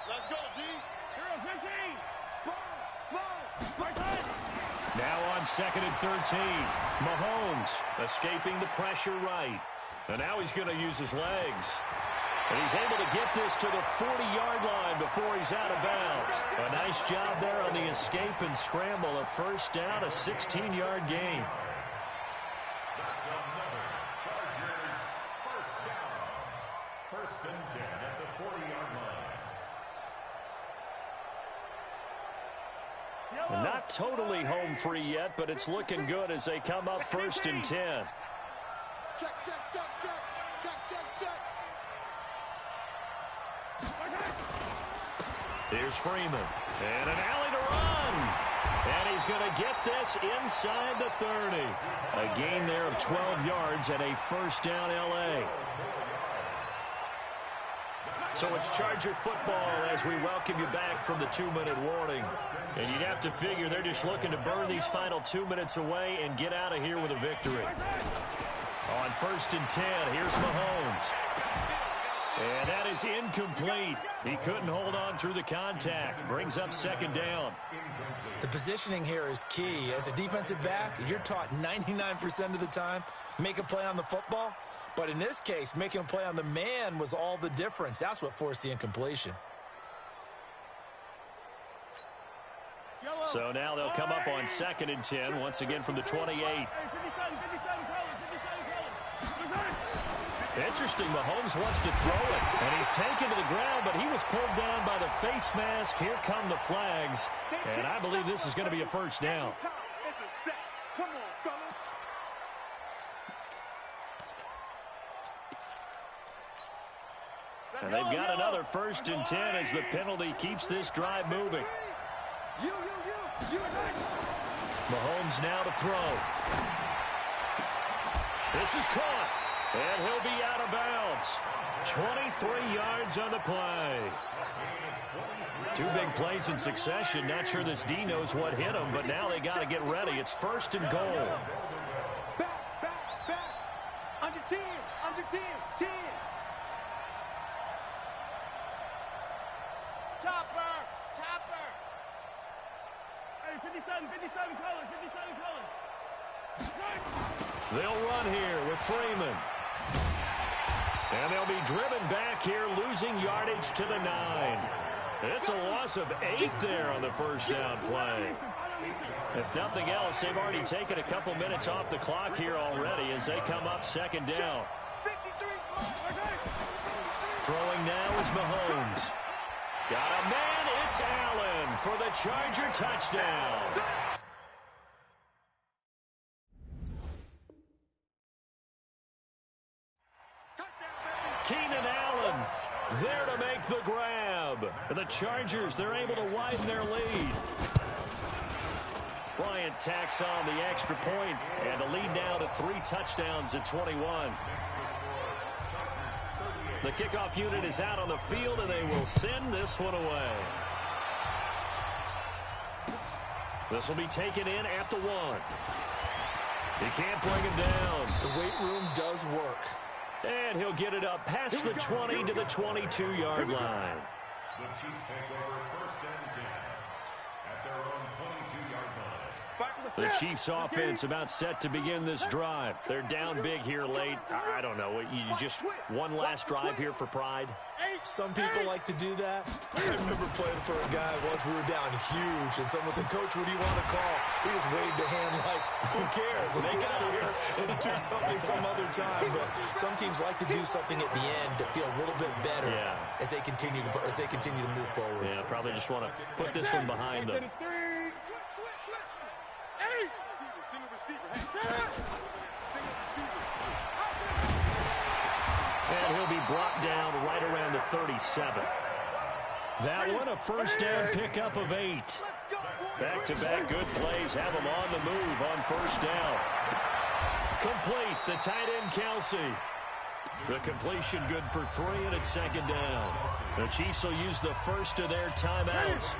Let's go, D. 15. Now on second and 13. Mahomes escaping the pressure right. And now he's going to use his legs. And he's able to get this to the 40-yard line before he's out of bounds. A nice job there on the escape and scramble. A first down, a 16-yard gain. That's another Chargers first down. First and 10 at the 40-yard line. Not totally home free yet, but it's looking good as they come up first and 10. Check, check, check, check. Check, check, check. Here's Freeman. And an alley to run. And he's going to get this inside the 30. A gain there of 12 yards and a first down L.A. So it's Charger football as we welcome you back from the 2-minute warning. And you'd have to figure they're just looking to burn these final 2 minutes away and get out of here with a victory. On first and 10, here's Mahomes. And that is incomplete. He couldn't hold on through the contact. Brings up second down. The positioning here is key. As a defensive back, you're taught 99% of the time, make a play on the football. But in this case, making a play on the man was all the difference. That's what forced the incompletion. So now they'll come up on second and 10, once again from the 28. Interesting, Mahomes wants to throw it, and he's taken to the ground, but he was pulled down by the face mask. Here come the flags, and I believe this is going to be a first down. Come on, fellas. And they've got another first and 10 as the penalty keeps this drive moving. Mahomes now to throw. This is caught, and he'll be out of bounds. 23 yards on the play. 2 big plays in succession. Not sure this D knows what hit him, but now they got to get ready. It's first and goal. Back. Under 10. 10. Chopper. Hey, 57 colors. They'll run here with Freeman. And they'll be driven back here, losing yardage to the 9. It's a loss of 8 there on the first down play. If nothing else, they've already taken a couple minutes off the clock here already as they come up second down. Throwing now is Mahomes. Got a man, it's Allen for the Charger touchdown. Keenan Allen there to make the grab. And the Chargers, they're able to widen their lead. Bryant tacks on the extra point, and the lead now to 3 touchdowns at 21. The kickoff unit is out on the field, and they will send this one away. This will be taken in at the 1. He can't bring him down. The weight room does work. And he'll get it up past the 20 to the 22-yard line. The Chiefs take over first and 10 at their own 22-yard line. The Chiefs offense about set to begin this drive. They're down big here late. I don't know. You just one last drive here for pride? Some people like to do that. I remember playing for a guy once we were down huge, and someone said, "Coach, what do you want to call?" He just waved a hand like, "Who cares? Let's get out of here and do something some other time." But some teams like to do something at the end to feel a little bit better as they continue to move forward. Yeah, probably just want to put this one behind them. brought down right around the 37. That one, a first down pickup of 8. Back-to-back good plays have them on the move on first down. Complete, the tight end Kelsey. The completion good for 3, and it's second down. The Chiefs will use the first of their timeouts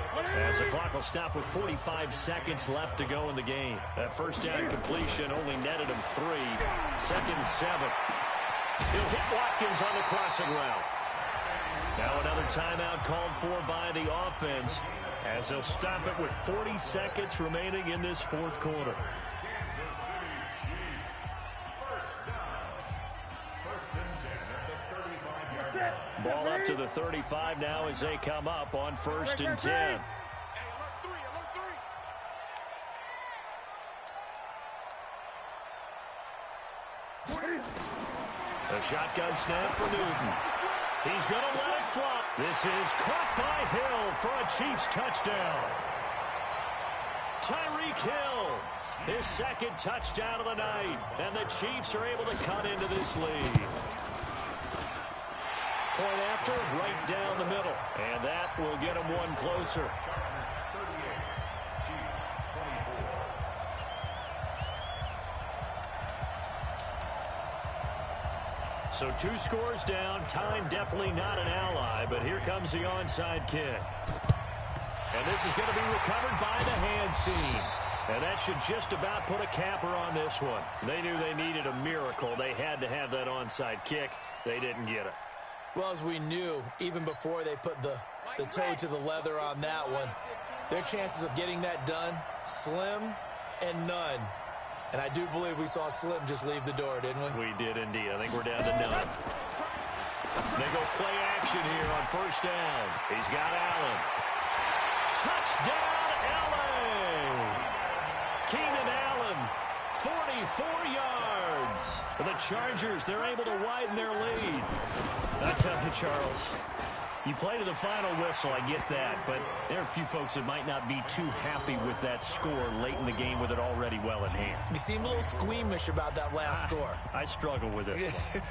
as the clock will stop with 45 seconds left to go in the game. That first down completion only netted him 3. Second and 7. He'll hit Watkins on the crossing route. Now another timeout called for by the offense as they'll stop it with 40 seconds remaining in this fourth quarter. Ball up to the 35 now as they come up on first and 10. A shotgun snap for Newton. He's going to let it flop. This is caught by Hill for a Chiefs touchdown. Tyreek Hill, his second touchdown of the night. And the Chiefs are able to cut into this lead. Point after, right down the middle. And that will get them one closer. So 2 scores down. Time definitely not an ally, but here comes the onside kick. And this is going to be recovered by the hand seam. And that should just about put a capper on this one. They knew they needed a miracle. They had to have that onside kick. They didn't get it. Well, as we knew, even before they put the toe to the leather on that one, their chances of getting that done, slim and none. And I do believe we saw Slim just leave the door, didn't we? We did indeed. I think we're down to none. They go play action here on first down. He's got Allen. Touchdown, LA! Keenan Allen, 44 yards. For the Chargers, they're able to widen their lead. I tell you, Charles, you play to the final whistle, I get that, but there are a few folks that might not be too happy with that score late in the game with it already well in hand. You seem a little squeamish about that last score. I struggle with this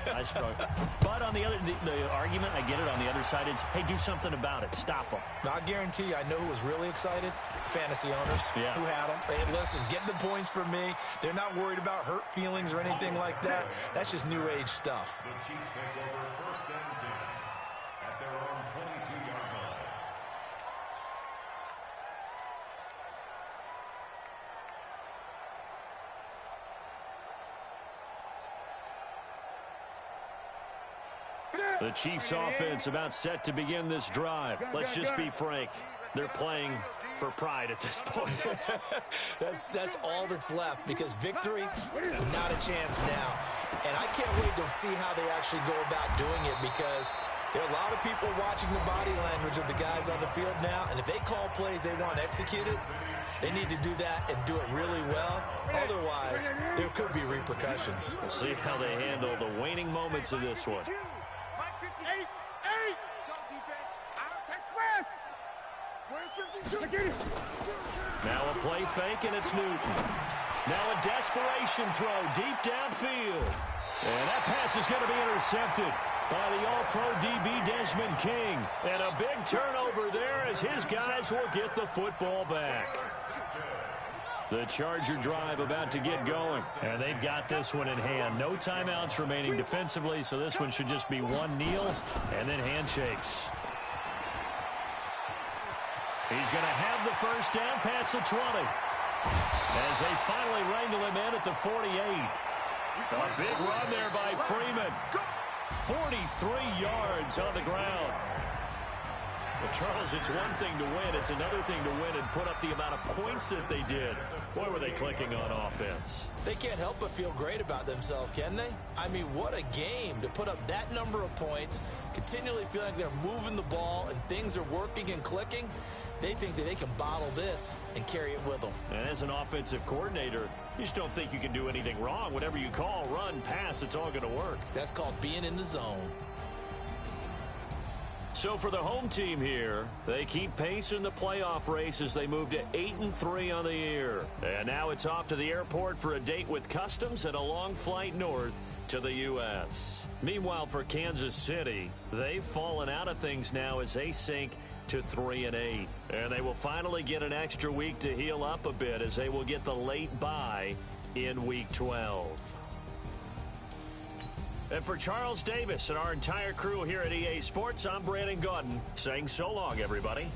one. I struggle. But on the other, the argument, I get it, on the other side is, hey, do something about it. Stop them. I guarantee you, I know who was really excited. Fantasy owners who had them. Hey, listen, get the points for me. They're not worried about hurt feelings or anything like that. That's just new age stuff. The Chiefs take over first and 10 at their own 22-yard line. The Chiefs offense about set to begin this drive. Let's just be frank. They're playing for pride at this point. that's all that's left, because victory, not a chance now. And I can't wait to see how they actually go about doing it, because there are a lot of people watching the body language of the guys on the field now, and if they call plays they want executed, they need to do that and do it really well. Otherwise, there could be repercussions. We'll see how they handle the waning moments of this one. Now a play fake, and it's Newton. Now a desperation throw deep downfield. And that pass is going to be intercepted by the All-Pro DB Desmond King. And a big turnover there as his guys will get the football back. The Charger drive about to get going. And they've got this one in hand. No timeouts remaining defensively, so this one should just be one kneel and then handshakes. He's going to have the first down past the 20. As they finally wrangle him in at the 48. A big run there by Freeman. 43 yards on the ground. Well, Charles, it's one thing to win. It's another thing to win and put up the amount of points that they did. Boy, were they clicking on offense. They can't help but feel great about themselves, can they? I mean, what a game to put up that number of points, continually feel like they're moving the ball and things are working and clicking. They think that they can bottle this and carry it with them. And as an offensive coordinator, you just don't think you can do anything wrong. Whatever you call, run, pass, it's all going to work. That's called being in the zone. So for the home team here, they keep pace in the playoff race as they move to 8-3 on the year. And now it's off to the airport for a date with Customs and a long flight north to the U.S. Meanwhile, for Kansas City, they've fallen out of things now as they sink to 3-8. And they will finally get an extra week to heal up a bit as they will get the late bye in Week 12. And for Charles Davis and our entire crew here at EA Sports, I'm Brandon Gaudin saying so long, everybody.